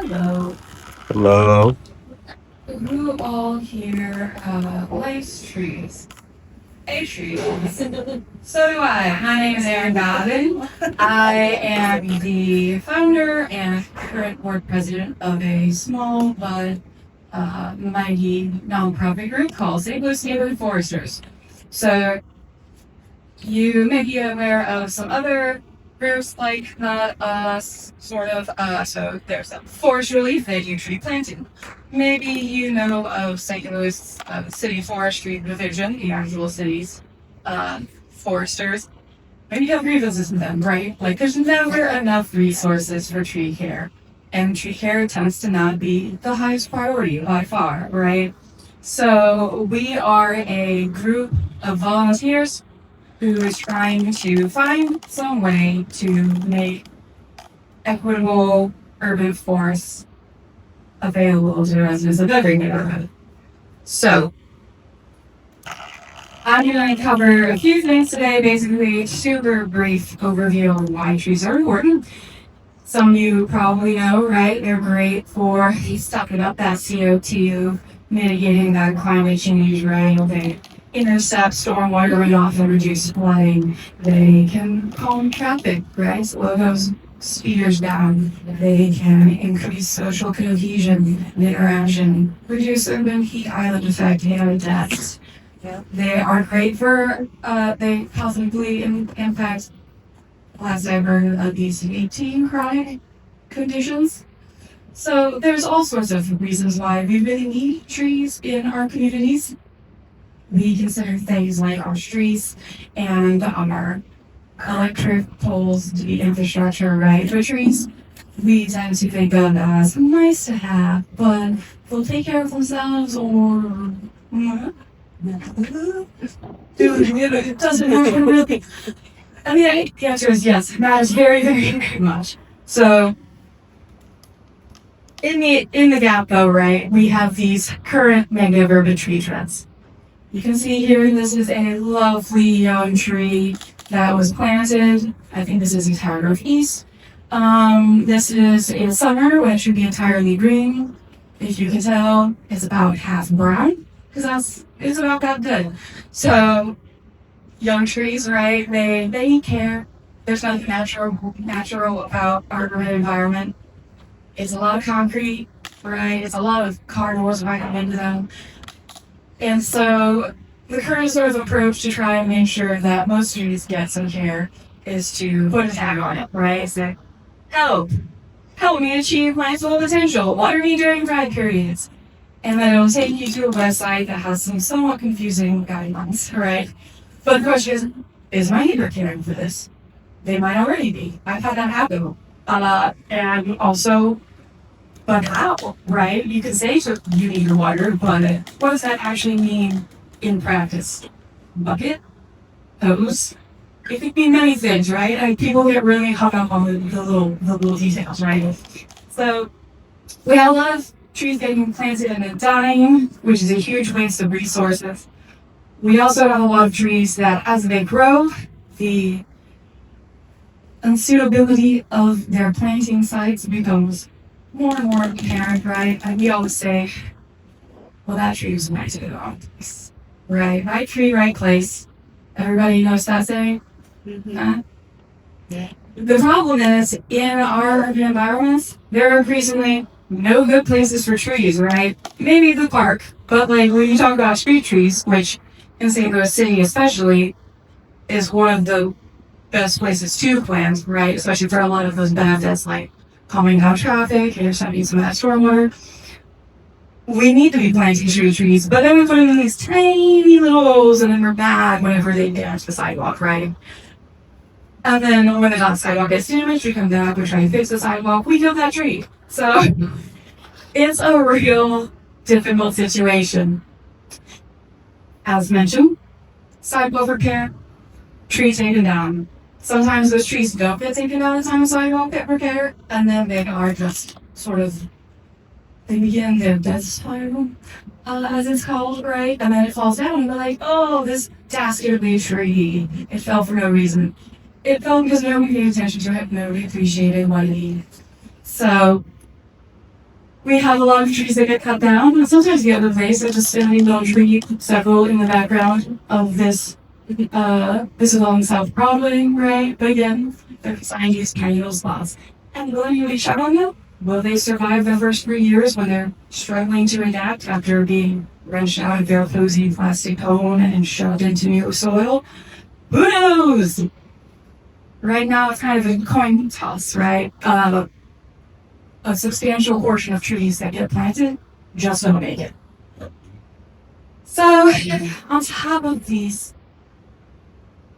Hello. Hello. Who all here likes trees? A tree. So do I. My name is Erin. I am the founder and current board president of a small but mighty nonprofit group called St. Louis Neighborhood Foresters. So you may be aware of some other groups like us, sort of. So there's a forest relief, they do tree planting. Maybe you know of St. Louis City Forestry Division, the actual city's foresters. Maybe you have grievances with them, right? Like there's never enough resources for tree care. And tree care tends to not be the highest priority by far, right? So we are a group of volunteers who is trying to find some way to make equitable urban forests available to residents of every neighborhood. So, I'm going to cover a few things today, basically super brief overview on why trees are important. Some of you probably know, right? They're great for sucking up that CO2, mitigating that climate change, right? They intercept stormwater runoff and reduce flooding. They can calm traffic, right? Slow those speeders down. They can increase social cohesion and interaction, reduce urban heat island effect and deaths. They are great for, they positively impact last ever obesity, teen chronic conditions. So there's all sorts of reasons why we really need trees in our communities. We consider things like our streets and our electric poles to be infrastructure, right? For trees, we tend to think of as nice to have, but they'll take care of themselves or it doesn't really. I mean, the answer is yes. It matters very, very, very much. So, in the gap, though, right, we have these current mega urban tree trends. You can see here, this is a lovely young tree that was planted. I think this is entire northeast. This is in summer when it should be entirely green. If you can tell, it's about half brown because it's about that good. So young trees, right? They need care. There's nothing natural about our urban environment. It's a lot of concrete, right? It's a lot of carnivores running into them. And so the current sort of approach to try and make sure that most trees get some care is to put a tag on it, right? Say, help me achieve my full potential. Water me during dry periods. And then it'll take you to a website that has some somewhat confusing guidelines, right? But the question is my neighbor caring for this? They might already be. I've had that happen. And also, but how, right? You can say you need your water, but what does that actually mean in practice? Bucket? Hose? It could mean many things, right? Like people get really hung up on the little details, right? So we have a lot of trees getting planted and then dying, which is a huge waste of resources. We also have a lot of trees that, as they grow, the unsuitability of their planting sites becomes more and more apparent, right? And we always say, well, that tree was planted in the wrong place, right? Right tree, right place. Everybody knows that saying? Mm-hmm. Yeah. The problem is, in our urban environments, there are increasingly no good places for trees, right? Maybe the park, but like when you talk about street trees, which in St. Louis City especially is one of the best places to plant, right? Especially for a lot of those benefits like calming down traffic, intercepting some of that stormwater. We need to be planting street trees, but then we put them in these tiny little holes and then we're mad whenever they damage the sidewalk, right? And then when the sidewalk gets damaged, we come back, we try to fix the sidewalk, we kill that tree. So it's a real difficult situation. As mentioned, sidewalk repair, tree taken down. Sometimes those trees don't get taken down in time of sidewalk repair, and then they are just sort of, they begin their death spiral, as it's called, right? And then it falls down and they're like, oh, this dastardly tree, it fell for no reason. It fell because nobody paid attention to it, nobody appreciated what it needed. So We have a lot of trees that get cut down, and sometimes get replaced. It's just standing on tree, several in the background of this. This is on South Broadway, right? But again, they're designed use annual spots. And will anybody check on them? Will they survive the first 3 years when they're struggling to adapt after being wrenched out of their cozy plastic home and shoved into new soil? Who knows? Right now, it's kind of a coin toss, right? A substantial portion of trees that get planted just don't make it. So, on top of these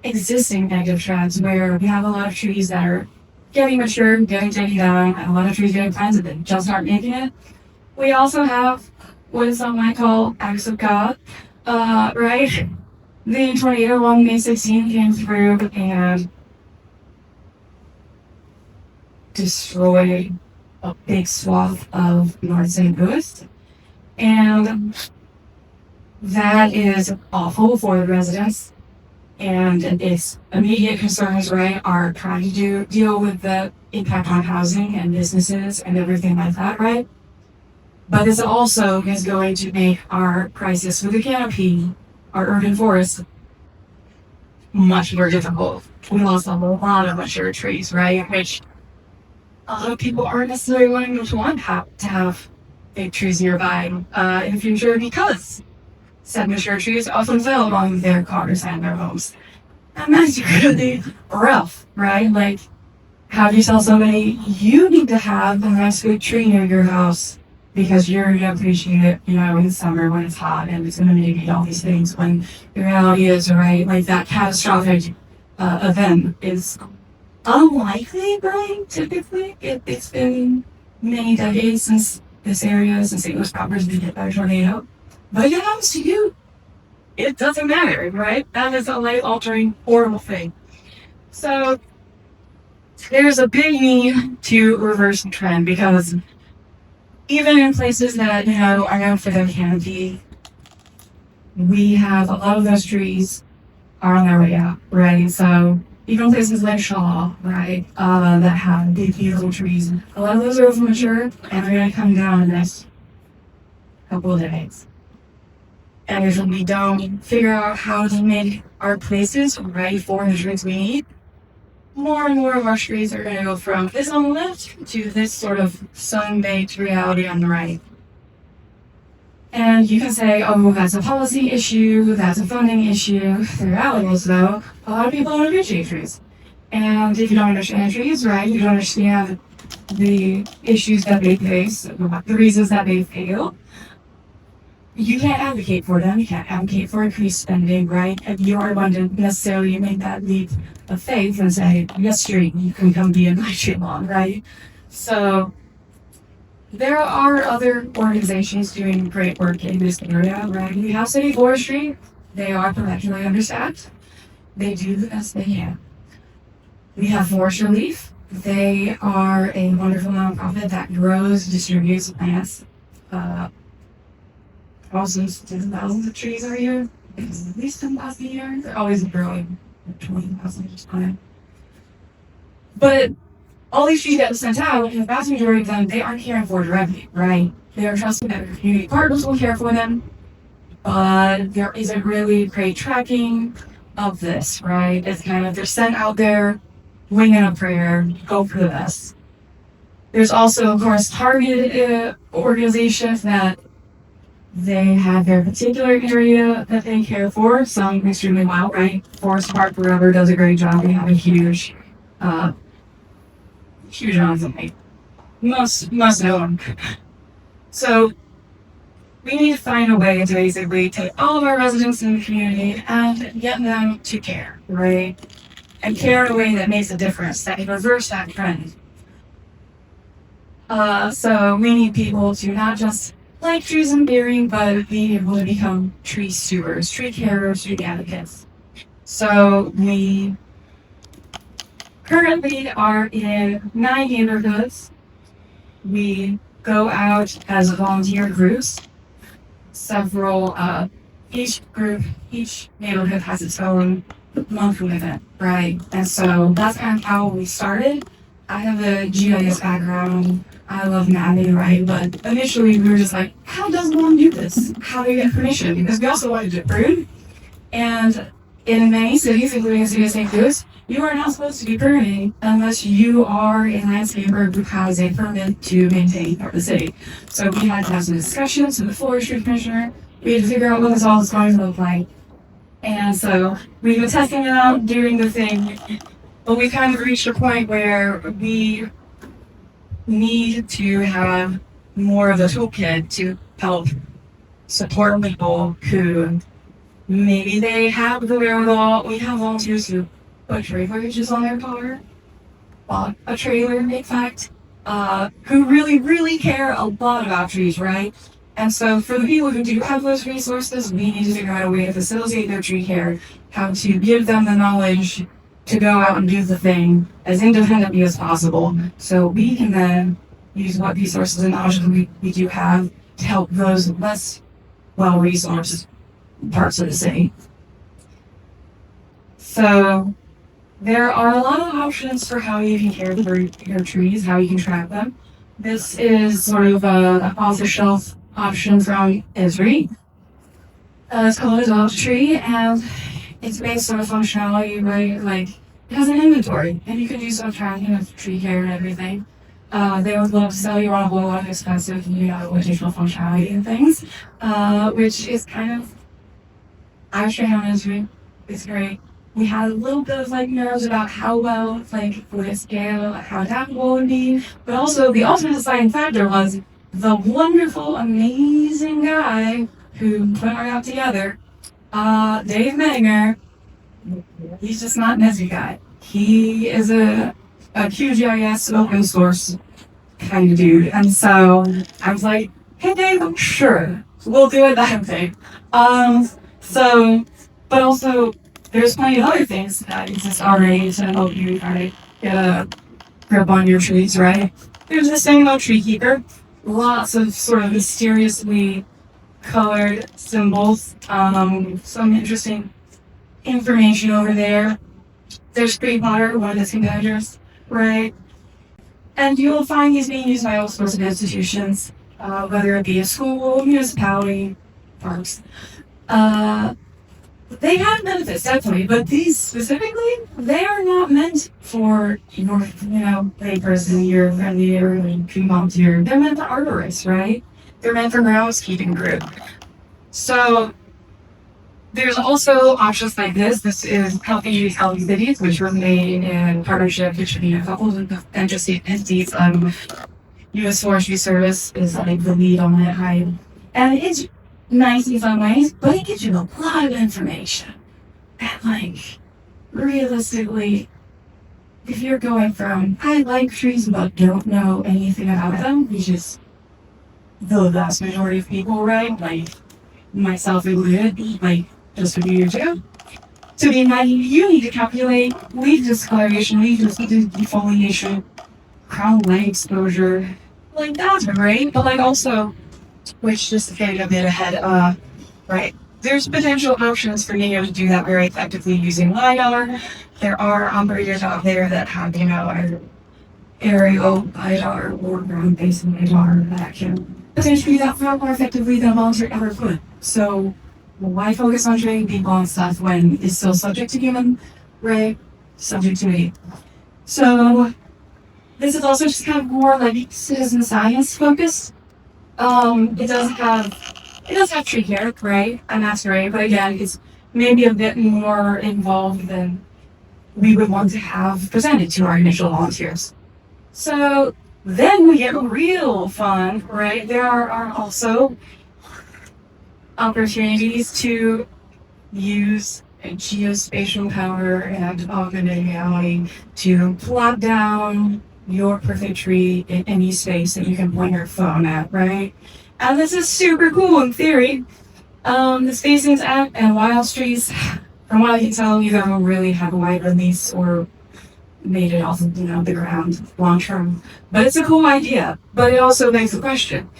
existing negative trends where we have a lot of trees that are getting mature, getting taken down, and a lot of trees getting planted that just aren't making it, we also have what some might call acts of God, right? The tornado on May 16 came through and destroyed a big swath of North St. Louis, and that is awful for the residents. And its immediate concerns, right, are trying to deal with the impact on housing and businesses and everything like that, right? But this also is going to make our crisis with the canopy, our urban forest, much more difficult. We lost a lot of mature trees, right? Which a lot of people aren't necessarily going to want to have big trees nearby in the future because said mature trees often fell among their cars and their homes. And that's really rough, right? Like, how do you tell somebody you need to have a nice big tree near your house because you're going to appreciate it, you know, in the summer when it's hot and it's going to mitigate all these things, when the reality is, right, like that catastrophic event is unlikely, right? Typically, it's been many decades since this area, since St. Louis proper has been hit by a tornado. But if it happens to you, it doesn't matter, right? That is a life-altering, horrible thing. So there's a big need to reverse the trend because even in places that, you know, are known for their canopy, we have a lot of those trees are on their way out, right? So even places like Shaw, right, that have big, beautiful trees, a lot of those are over mature and they're going to come down in the next couple of decades. And if we don't figure out how to make our places ready for the trees we need, more and more of our trees are going to go from this on the left to this sort of sun-baked reality on the right. And you can say, oh, that's a policy issue, that's a funding issue. The reality is, though, a lot of people don't appreciate trees. And if you don't understand trees, right, you don't understand the issues that they face, the reasons that they fail, you can't advocate for them. You can't advocate for increased spending, right? And you aren't going to necessarily make that leap of faith and say, yes, street, you can come be in my tree lawn, right? So there are other organizations doing great work in this area, right? We have City Forestry. They are professionally understaffed. They do the best they can. We have Forest Relief. They are a wonderful nonprofit that grows, distributes plants. Thousands of trees are here. It's at least 10,000 a year. They're always growing, 20,000 each time. But all these trees get sent out, and the vast majority of them, they aren't caring for directly, right? They are trusting that their community partners will care for them, but there isn't really great tracking of this, right? It's kind of, they're sent out there, winging a prayer, go for the best. There's also, of course, targeted organizations that they have their particular area that they care for, some extremely well, right? Forest Park Forever does a great job. They have a huge amount of money. Must know them. So we need to find a way to basically take all of our residents in the community and get them to care, right? And care in a way that makes a difference, that can reverse that trend. So we need people to not just like trees and bearing, but being able to become tree stewards, tree carers, tree advocates. So we currently are in 9 neighborhoods. We go out as volunteer groups. Several, each neighborhood has its own monthly event, right? And so that's kind of how we started. I have a GIS background. I love mapping, right? But initially we were just like, how does one do this? How do you get permission? Because we also wanted to prune. And in many cities, including the city of St. Louis, you are not supposed to be pruning unless you are a landscaper who has a permit to maintain part of the city. So we had to have some discussions with the forestry commissioner. We had to figure out what this all is going to look like. And so we've been testing it out, doing the thing, but we kind of reached a point where we need to have more of a toolkit to help support people who maybe they have the wherewithal. We have volunteers who put trailers on their car, bought a trailer, in fact, who really, really care a lot about trees, right? And so for the people who do have those resources, we need to figure out a way to facilitate their tree care, how to give them the knowledge to go out and do the thing as independently as possible, so we can then use what resources and knowledge we do have to help those less well-resourced parts of the city. So there are a lot of options for how you can care for your trees, how you can track them. This is sort of a off-the-shelf option from Esri. It's called Adopt Tree, and it's based on a functionality, right? Like, it has an inventory, and you can do some tracking of tree care and everything. They would love to sell you on a whole lot of expensive, additional functionality and things, which is kind of, I was trying on Esri. It's great. We had a little bit of nerves about how well, would it scale, how adaptable it would be, but also the ultimate deciding factor was the wonderful, amazing guy who put our app together, Dave Menger. He's just not an Esri guy. He is a QGIS open source kind of dude, and so I was like, hey Dave, sure, we'll do it that way. But also, there's plenty of other things that exist already to help you kind of get a grip on your trees, right? There's this thing about Tree Keeper. Lots of sort of mysteriously colored symbols. Some interesting information over there. There's Tree Potter, one of its competitors, right? And you'll find these being used by all sorts of institutions, whether it be a school, municipality, parks. They have benefits, definitely, but these specifically, they are not meant for your, layperson, your friendly or tree volunteer. They're meant for arborists, right? They're meant for groundskeeping group. So there's also options like this. This is Healthy Use Healthy Cities, which were made in partnership between a couple of interesting entities. U.S. Forestry Service is the lead on it, right? And it's nice in some ways, but it gives you a lot of information. And realistically, if you're going from, I like trees but don't know anything about them, which is the vast majority of people, right? Myself included, just a few years ago. To be you need to calculate leaf discoloration, leaf defoliation, crown leg exposure. That's great, but also, which just getting a bit ahead, right? There's potential options for being able to do that very effectively using LiDAR. There are operators out there that have, either aerial LiDAR or ground-based LiDAR that can potentially do that far more effectively than a volunteer ever could. So why focus on training people on stuff when it's still subject to human, right? Subject to me. So this is also just kind of more citizen science focused. It does have tree care, right? And that's great, but again, it's maybe a bit more involved than we would want to have presented to our initial volunteers. So then we get real fun, right? There are also opportunities to use geospatial power and augmented reality to plot down your perfect tree in any space that you can point your phone at, right? And this is super cool in theory. The Spacings app and Wild Trees, from what I can tell, either of them really have a wide release or made it off of the ground long term. But it's a cool idea. But it also begs the question: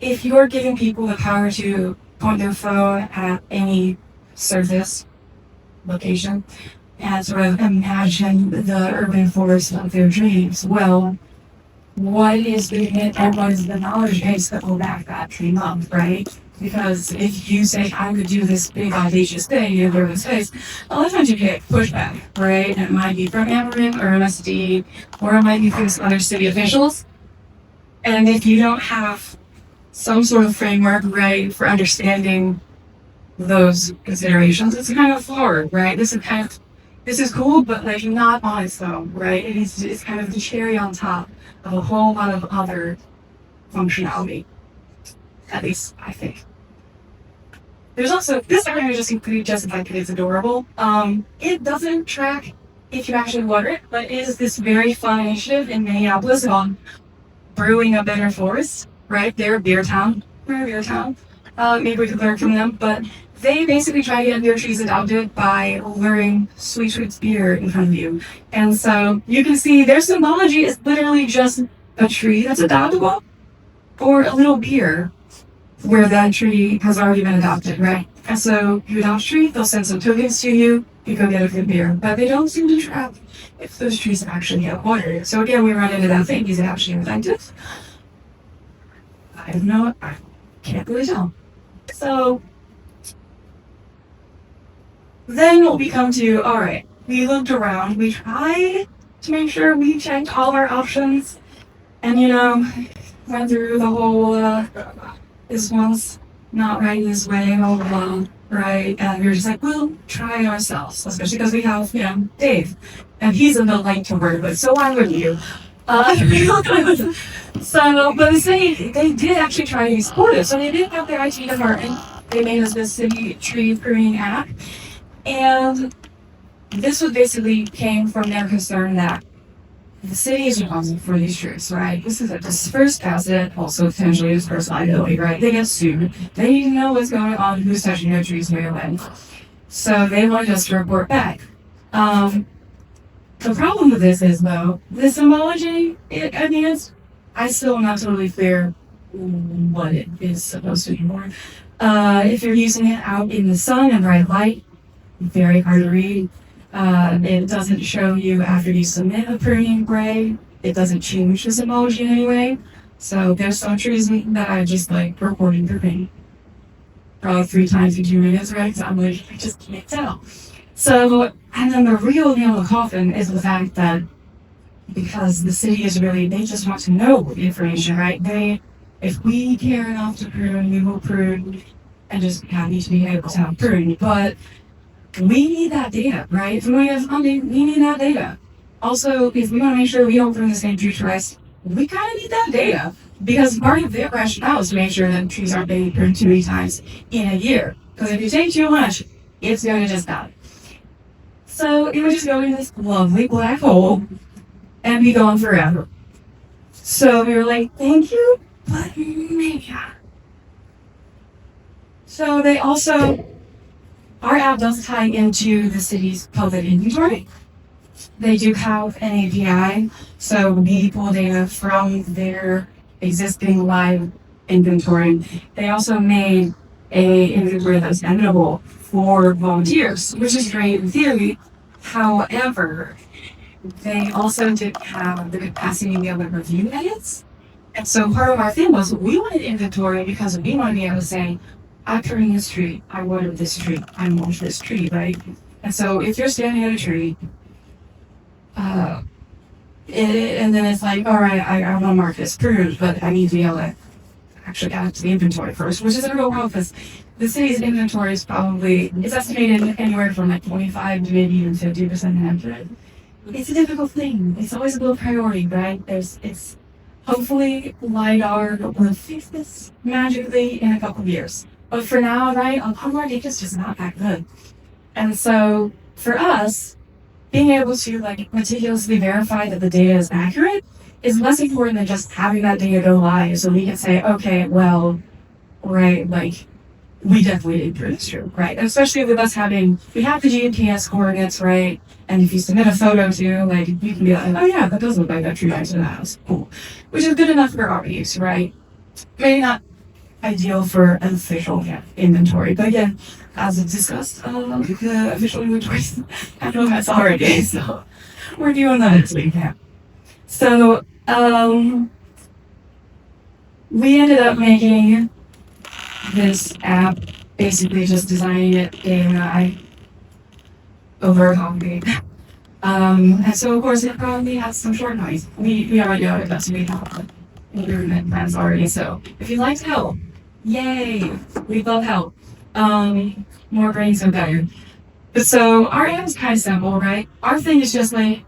if you're giving people the power to point their phone at any surface location, and sort of imagine the urban forest of their dreams. Well, what is the and what is the knowledge base that will back that dream up, right? Because if you say, I would do this big audacious thing in urban space, a lot of times you get pushback, right? And it might be from Erin or MSD, or it might be from some other city officials. And if you don't have some sort of framework, right, for understanding those considerations, it's kind of hard, right? This is cool, but like not on its own, right? It's kind of the cherry on top of a whole lot of other functionality. At least I think. There's also this area just included justified because it's adorable. It doesn't track if you actually water it, but it is this very fun initiative in Minneapolis on brewing a better forest, right? They're a beer town. We're a beer town. Maybe we could learn from them, but they basically try to get beer trees adopted by luring Sweet Sweet's beer in front of you. And so you can see their symbology is literally just a tree that's adoptable or a little beer where that tree has already been adopted, right? And so you adopt a tree, they'll send some tokens to you, you go get a good beer. But they don't seem to track if those trees actually get watered. So again, we run into that thing, is it actually effective? I don't know, I can't really tell. So then we come to, all right, we looked around, we tried to make sure we checked all our options, and went through the whole, this one's not right this way, blah, blah, blah, right? And we were just like, we'll try ourselves, especially because we have, Dave, and he's a no like to work with, so why would you? So, but they did actually try to be supportive. So they did have their IT department. They made us this city tree pruning app. And this was basically came from their concern that the city is responsible for these trees, right? This is a dispersed asset, also potentially dispersed liability, right? They get sued. They need to know what's going on, who's touching their trees near land. So they wanted us to report back. The problem with this is, though, the symbology, I still am not totally clear what it is supposed to be more. If you're using it out in the sun and bright light, very hard to read. It doesn't show you after you submit a pruning gray. It doesn't change the symbology in any way. So there's some trees that I just recording pruning. Probably 3 times in 2 minutes, right? So I'm I just can't tell. So, and then the real nail in the coffin is the fact that because the city is they just want to know the information, right? If we care enough to prune, we will prune and just happy to be able to have prune. But we need that data, right? If we want to have funding, we need that data. Also, if we want to make sure we don't prune the same tree twice, we kind of need that data. Because part of their rationale is to make sure that trees aren't being pruned too many times in a year. Because if you take too much, it's going to just die. So it would just go in this lovely black hole and be gone forever. So we were like, thank you, but maybe not. So they also, our app does tie into the city's public inventory. They do have an API, so we pull data from their existing live inventory. They also made a inventory that's editable for volunteers, which is great in theory. However, they also didn't have the capacity to be able to review edits. And so part of our thing was we wanted inventory because we want to be able to say, I pruned this tree, I watered this tree, I mulched this tree, right? And so if you're standing at a tree, and then it's like, all right, I want to mark this pruned, but I need to be able to actually add it to the inventory first, which is a real problem because the city's inventory is it's estimated anywhere from 25 to maybe even 50% accurate. It's a difficult thing. It's always a low priority, right? It's hopefully LiDAR will fix this magically in a couple of years. But for now, right, a lot of our data is just not that good. And so for us, being able to meticulously verify that the data is accurate is less important than just having that data go live so we can say, okay, well, right, we definitely did prove it's true, right? Especially with us we have the GPS coordinates, right? And if you submit a photo too, you can be like, oh yeah, that does look like that tree next to the house. Cool. Which is good enough for our use, right? Maybe not ideal for an official inventory. But again, as discussed, the official inventory I know that's already, so we're doing that this week. Yeah. So we ended up making this app, basically just designing it day and night over coffee. And so of course it probably has some shortcomings. We already know it, but we have improvement plans already. So if you'd like help, yay! We love help. More brains are better. But so our app is kind of simple, right? Our thing is just like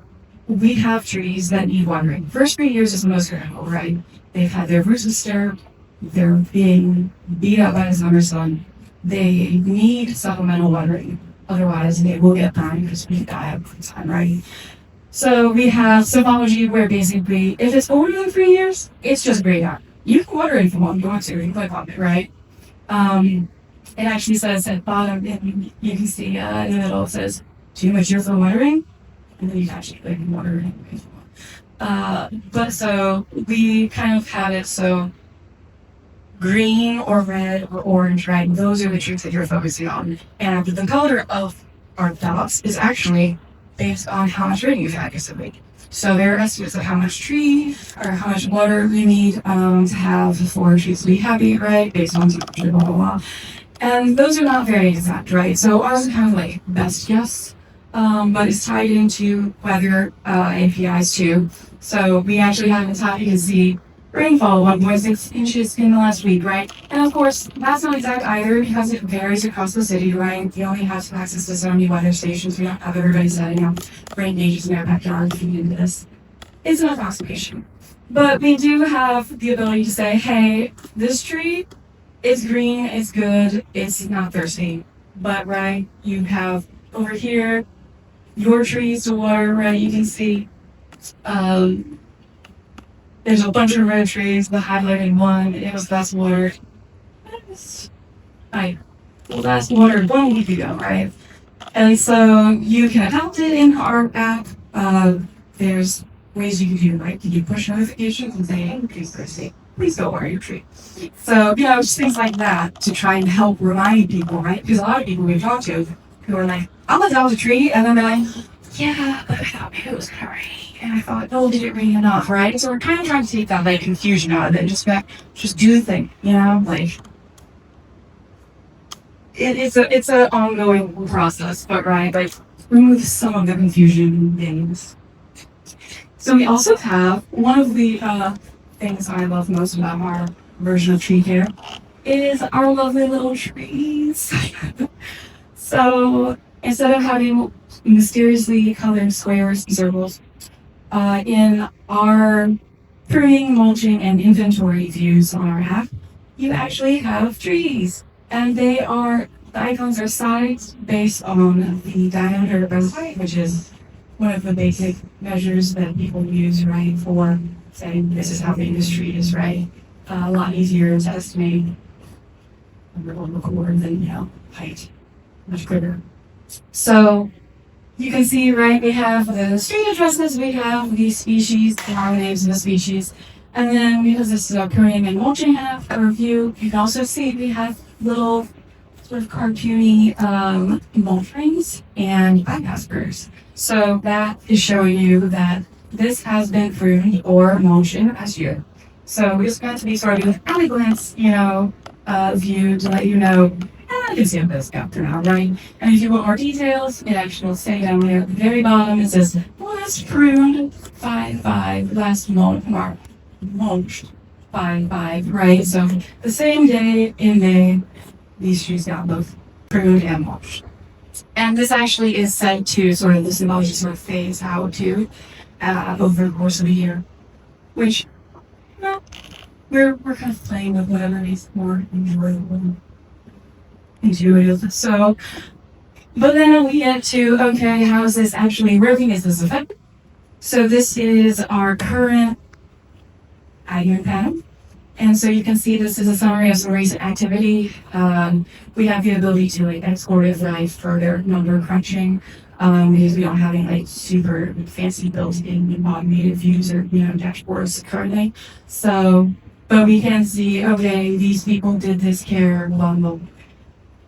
we have trees that need watering. First 3 years is the most critical, right? They've had their roots disturbed, they're being beat up by the summer sun. They need supplemental watering. Otherwise, they will get burned because we die of the sun, right? So we have symbology where basically, if it's older than 3 years, it's just grayed out. You can water it if you want to, you can click on it, right? It actually says at the bottom, you can see in the middle, it says, too mature for watering, and then you can actually click and water it. But so we kind of have it so green or red or orange, right? Those are the trees that you're focusing on. And the color of our dots is actually based on how much rain you've had recently. So there are estimates of how much tree or how much water we need to have for trees to be happy, right? Based on temperature, blah, blah, blah. And those are not very exact, right? So ours is kind of like best guess, but it's tied into weather APIs too. So we actually have it tied to the rainfall, 1.6 inches in the last week, right? And of course, that's not exact either because it varies across the city, right? You only have access to so many weather stations. We don't have everybody setting up rain gauges in their backyard feeding into this. It's an approximation. But we do have the ability to say, hey, this tree is green, it's good, it's not thirsty. But, right, you have over here your trees to water, right? You can see there's a bunch of red trees, the highlighted one, it was last watered. Last watered 1 week ago, right? And so you can adopt it in our app. There's ways you can do, right? You can push notifications and say, hey, tree's thirsty. Please go water your tree. So, just things like that to try and help remind people, right? Because a lot of people we've talked to who are like, I'll adopt a tree, and then they're like, yeah, but I thought maybe it was gonna rain. And I thought, oh, did it rain enough, right? So we're kind of trying to take that like confusion out of it and just do the thing, like it's an ongoing process, but right, like remove some of the confusion things. So we also have one of the things I love most about our version of tree care is our lovely little trees. So instead of having mysteriously colored squares and circles, in our pruning, mulching, and inventory views on our app, you actually have trees. And the icons are sized based on the diameter of the height, which is one of the basic measures that people use, right, for saying this is how big this tree is, right? A lot easier to estimate on the core than, height, much greater. So you can see, right, we have the street addresses, we have the species, the names of the species, and then because this is a pruning and mulching app review, you can also see we have little sort of cartoony mulch rings and bypassers. So that is showing you that this has been pruned or mulched in the past year. So we just got to be sort of at a glance, view to let you know, I can see a bit after now, right? And if you want more details, it actually will say down there at the very bottom, it says, last pruned 5/5, last mulched 5/5, right? So the same day in May, these trees got both pruned and mulched. And this actually is said to sort of, the symbology sort of phase out too, over the course of a year, which, we're kind of playing with whatever makes more enjoyable. Intuitive. So, but then we get to, okay, how is this actually working? Is this effective? So this is our current admin panel. And so you can see this is a summary of some recent activity. We have the ability to export it further number crunching because we don't have any super fancy built-in automated views or dashboards currently. So but we can see, okay, these people did this care on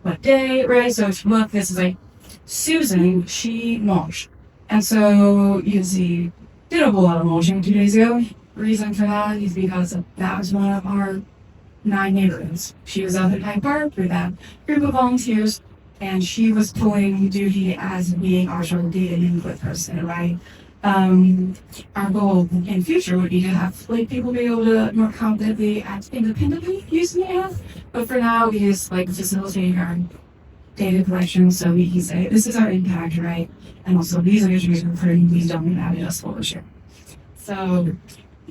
what day, right? So if you look, this is like Susan, she mulched. And so you can see, did a whole lot of mulching 2 days ago. Reason for that is because that was one of our 9 neighborhoods. She was out at Hyde Park with that group of volunteers, and she was pulling duty as being our sort of data input person, right? Our goal in future would be to have like people be able to more confidently act independently using the app. But for now, we just like facilitating our data collection so we can say this is our impact, right? And also these are issues we're putting these don't have us for sure. So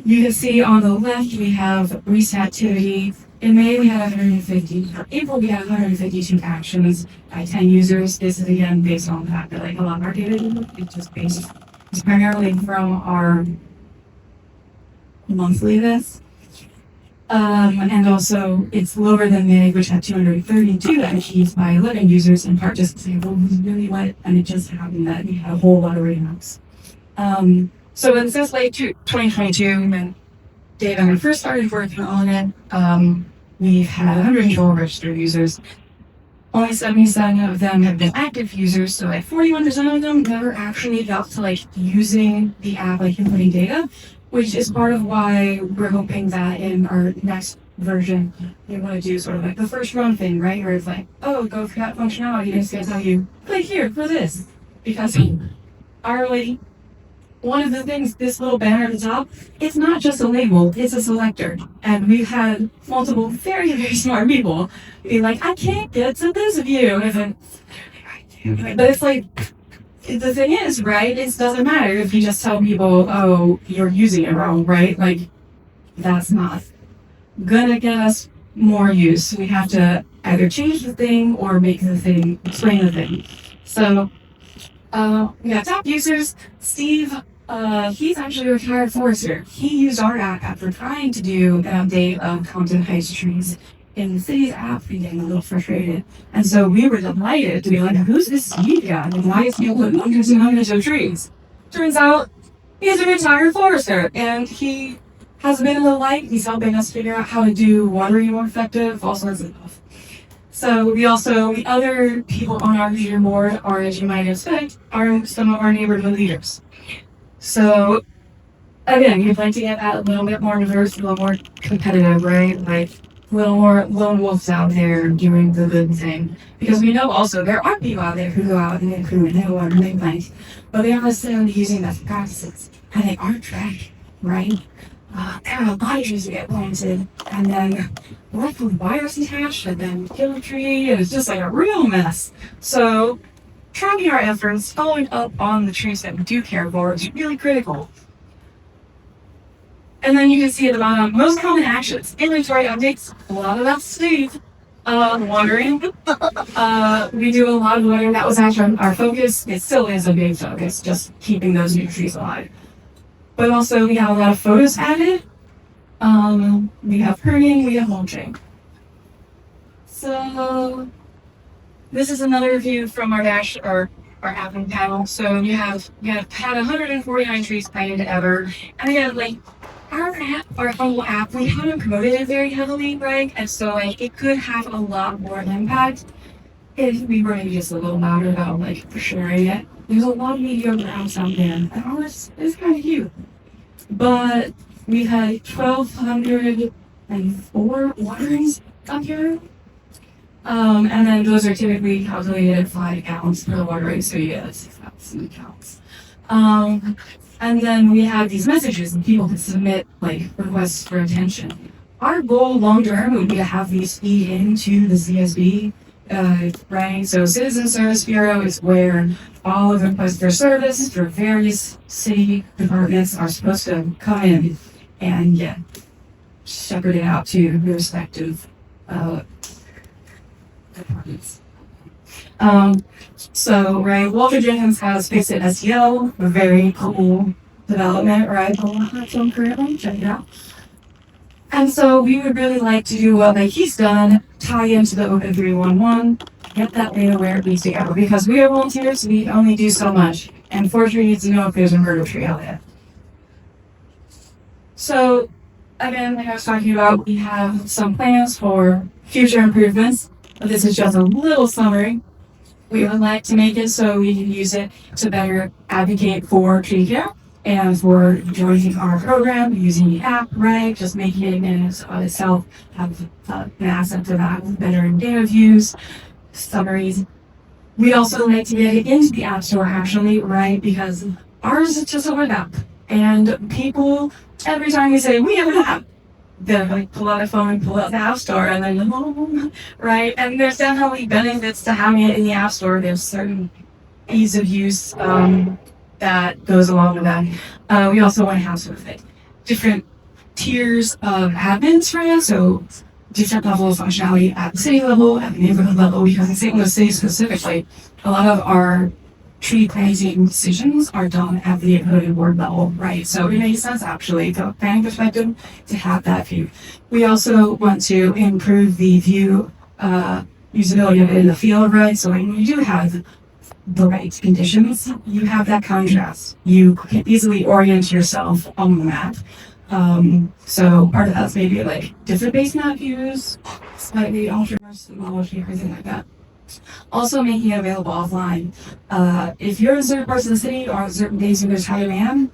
you can see on the left we have recent activity. In May we had 150. For April we had 152 actions by 10 users. This is again based on the fact that like a lot of our data it's just based. It's primarily from our monthly list. And also it's lower than May, which had 232 actions by 11 users, in part just because it was really wet and it just happened that we had a whole lot of rainouts. So since late 2022, when Dave and I first started working on it, we've had 112 registered users. Only 77 of them have been active users, so like 41% of them never actually got to like using the app, like inputting data, which is part of why we're hoping that in our next version, we want to do sort of like the first run thing, right? Where it's like, oh, go for that functionality, and it's going to tell you, click here for this. Because our like, one of the things, this little banner at the top, it's not just a label, it's a selector. And we've had multiple very, very smart people be like, I can't get to this view. And then, but it's like, the thing is, right, it doesn't matter if you just tell people, oh, you're using it wrong, right? Like, that's not gonna get us more use. We have to either change the thing or make the thing, explain the thing. So, we got top users. Steve, he's actually a retired forester. He used our app after trying to do an update of content heights trees in the city's app, getting a little frustrated. And so we were delighted to be like, who's this Steve guy? And why is he putting hundreds and hundreds of trees? Turns out he's a retired forester and he has been in the light. He's helping us figure out how to do watering more effective, all sorts of stuff. So the other people on our leader board are, as you might expect, are some of our neighborhood leaders. So again, you'd like to get that a little bit more diverse, a little more competitive, right? Like a little more lone wolves out there doing the good thing. Because we know also there are people out there who go out and improve and they go out and make money, but they aren't necessarily using best practices. And they aren't tracking, right? There are a lot of trees that get planted, and then what with virus attached, and then kill a tree, and it's just like a real mess. So, tracking our efforts, following up on the trees that we do care for is really critical. And then you can see at the bottom, most common actions, inventory updates, a lot of that's Steve. Watering. We do a lot of watering. That was actually our focus. It still is a big focus, just keeping those new trees alive. But also we have a lot of photos added. We have pruning, we have mulching. So this is another view from our dash or our apping panel. So you have had 149 trees planted ever. And again, like our app, our whole app, we haven't promoted it very heavily, right? And so like it could have a lot more impact if we were maybe just a little louder about like sharing it. There's a lot of mediocre apps out there, and ours is kind of cute. But we've had 1,204 waterings up here. And then those are typically calculated at 5 gallons per watering, so you get 6,000 gallons. And then we have these messages, and people can submit like requests for attention. Our goal long term would be to have these feed into the CSB. Right? So Citizen Service Bureau is where all of the requests for service for various city departments are supposed to come in and shepherd it out to the respective departments. So, right, Walter Jenkins has Fix-It SEO, a very cool development, right? Currently, check it out. And so we would really like to do what he's done, tie into the Open 311, get that data where it needs to go. Because we are volunteers, we only do so much. And Forestry needs to know if there's a murder tree out there. So, again, like I was talking about, we have some plans for future improvements. This is just a little summary. We would like to make it so we can use it to better advocate for tree care and for joining our program using the app, right? Just making it in itself have an asset to that with better data views, summaries. We also like to get it into the App Store actually, right? Because ours is just a web app. And people, every time we say, we have an app, they're like, pull out a phone, pull out the App Store, and then, oh, right? And there's definitely benefits to having it in the App Store. There's certain ease of use that goes along with that. We also want to have sort of like different tiers of admins, right? So different levels of functionality at the city level, at the neighborhood level, because in St. Louis City specifically, a lot of our tree planting decisions are done at the neighborhood and ward level, right? So it makes sense actually, from a planning perspective, to have that view. We also want to improve the view usability of it in the field, right? So when you do have the right conditions, you have that contrast. You can easily orient yourself on the map. So part of that's maybe like different base map views, slightly altered symbology, everything like that. Also making it available offline. If you're in certain parts of the city or on certain days when there's high demand,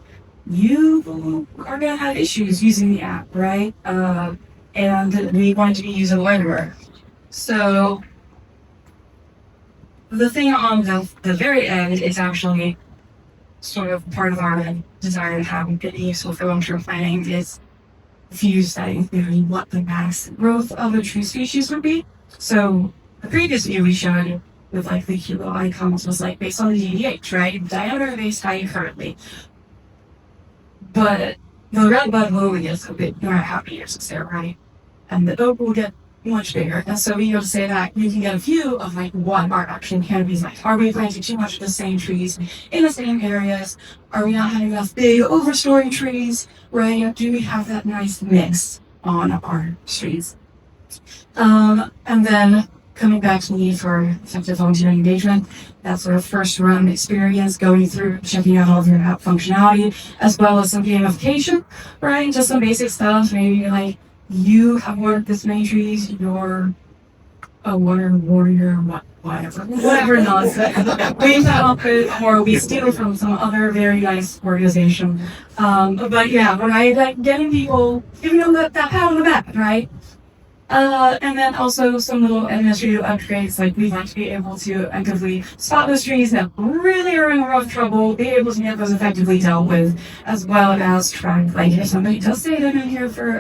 you are going to have issues using the app, right? And we want to be user everywhere. So the thing on the very end is actually sort of part of our desire to have good useful for long-term planning is views that include what the max growth of a tree species would be. So the previous view we showed with like the cute little icons was like based on the DDH, right? Diameter base height currently. But the red bud will only get so big no matter how many years it's there, right? And the oak will get much bigger. And so being able to say that you can get a view of like what our action canopies like. Are we planting too much of the same trees in the same areas? Are we not having enough big overstory trees, right? Do we have that nice mix on our streets? And then coming back to the need for effective volunteer engagement, that sort of first run experience, going through, checking out all of your app functionality, as well as some gamification, right? Just some basic stuff, maybe like you have watered this many trees, you're a water warrior, whatever nonsense we come up with, or we steal from some other very nice organization. But yeah, right, like getting people, giving them that pat on the back, right? And then also some little administrative upgrades, like we want to be able to actively spot those trees that really are in rough trouble, be able to get those effectively dealt with, as well as track, like if somebody does say they're in here for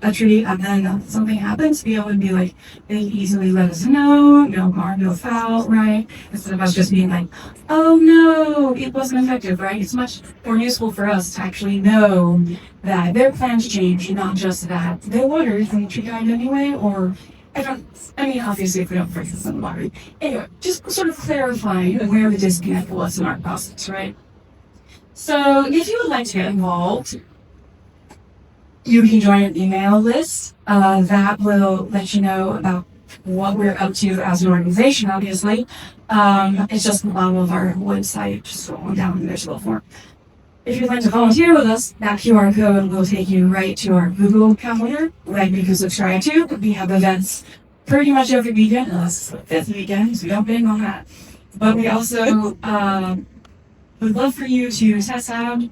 a tree and then something happens, be able to be like, they easily let us know, no harm, no foul, right? Instead of us just being like, oh no, it wasn't effective, right? It's much more useful for us to actually know that their plans changed, not just that they watered and the tree died anyway, or obviously if we don't fix this in the water. Anyway, just sort of clarifying where the disconnect was in our process, right? So if you would like to get involved, you can join an email list that will let you know about what we're up to as an organization, obviously. It's just the bottom of our website, just scrolling down and there's a little form. If you'd like to volunteer with us, that QR code will take you right to our Google Calendar, right? Because subscribe to, we have events pretty much every weekend, unless it's the fifth weekend, so we don't bang on that. But we also would love for you to test out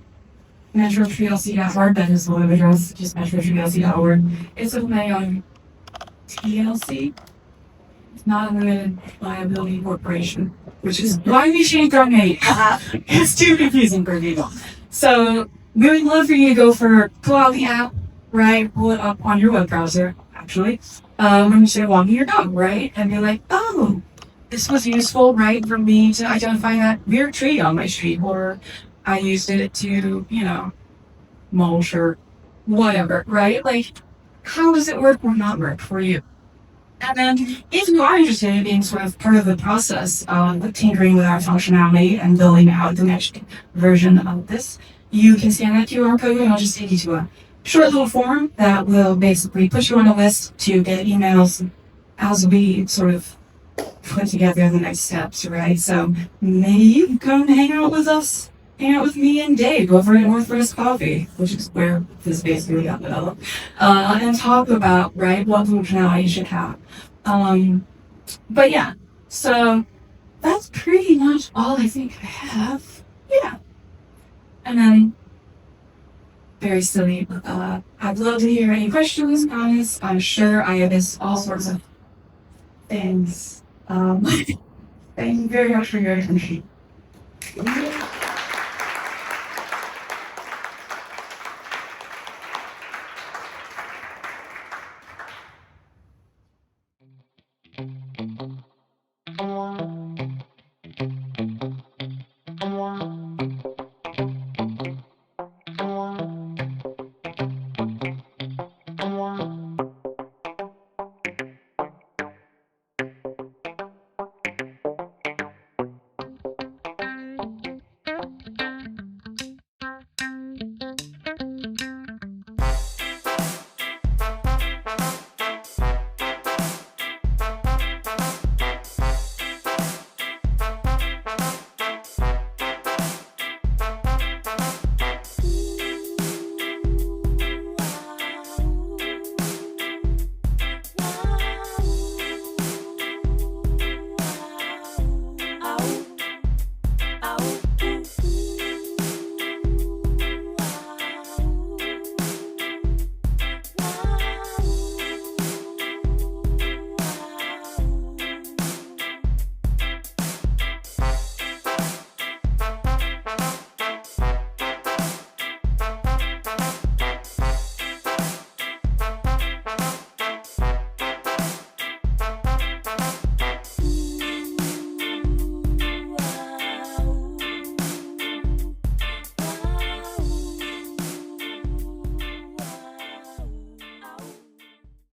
MetroTreeLC.org, that is the web address, just MetroTreeLC.org. It's a play on TLC. It's not a limited liability corporation, which is why we changed our name. It's too confusing for people. So we would love for you to pull out the app, right? Pull it up on your web browser, actually. When you say walking your dog, right? And be like, oh, this was useful, right? For me to identify that weird tree on my street, or I used it to, mulch or whatever, right? Like, how does it work or not work for you? And then, if you are interested in being sort of part of the process of tinkering with our functionality and building out the next version of this, you can scan that QR code and I'll just take you to a short little form that will basically put you on a list to get emails as we sort of put together the next steps, right? So maybe you can come hang out with us hang out with me and Dave over at Northwest Coffee, which is where this basically got developed, and talk about, right, what functionality you should have. But yeah, so that's pretty much all I think I have. Yeah. And then, very silly, I'd love to hear any questions, comments. I'm sure I have missed all sorts of things. Thank you very much for your attention.